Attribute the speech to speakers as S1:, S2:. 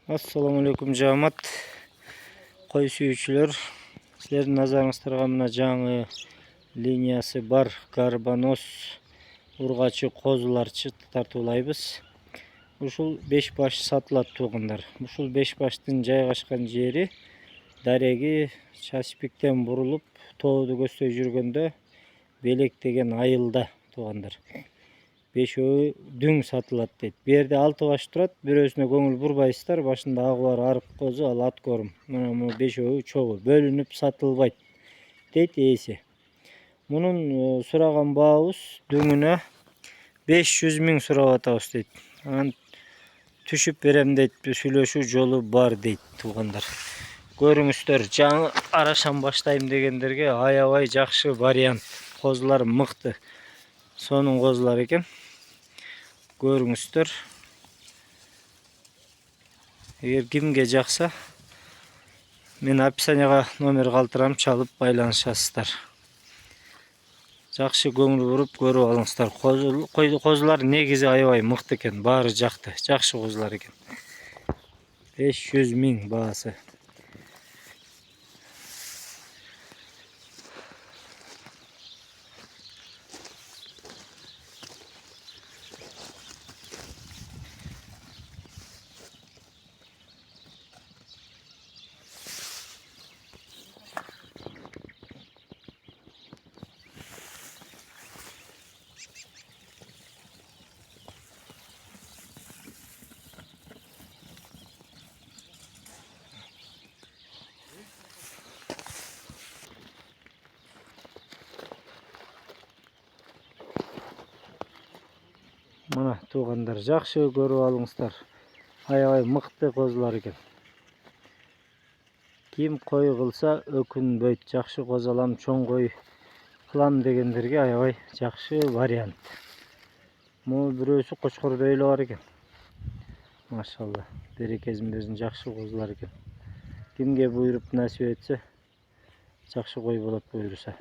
S1: Assalamu alaikum жамат. Қой сүйүүчүлөр, силердин назарыңыздарга мына жаңы линиясы бар гарбанос ургачы козуларчы тартуулайбыз. Ушул 5 баш сатылат туугандар. Ушул 5 баштын жайгашкан жери дареги Часипиктен бурулуп тоодо көздөй жүргөндө Белек деген айылда туугандар. Бешөө дүң сатылат дейт. Бу жерде 6 баш турат. Бирөөсүнө көңүл бурбайсыздар. Башында агы бар арык козу, ал ат көрүм. Мына бешөө чогуу бөлүнүп сатылбайт дейт ээси. Мунун сураган баабыз дүңүнө 500 миң сурап атабыз дейт. Анан түшүп берем дейт. Сүйлөшүү жолу бар дейт туугандар. Көрүңүздөр, жаңы арашан баштайм дегендерге аябай жакшы вариант. Козулар мыкты. Сонун козулар экен. Көрүңүздөр. Эгер кимге жакса, мен описанияга номер калтырам, чалып байланышасыздар. Жакшы көңүл буруп көрүп алыңыздар. Козулар негизи аябай мыкты экен, баары жакты. Жакшы козулар экен. 500 миң баасы. Мына туугандар, жакшы көрүп алыңыздар. Аябай мыкты козулар экен. Ким кой кылса өкүнбөйт. Жакшы коз алам, чоң кой кылам дегендерге аябай жакшы вариант. Могу бирөөсү кочкордой эле бар экен. Машалла, берекесин берсин, жакшы козулар экен. Кимге буйруп насип этсе, жакшы кой болот буйруса.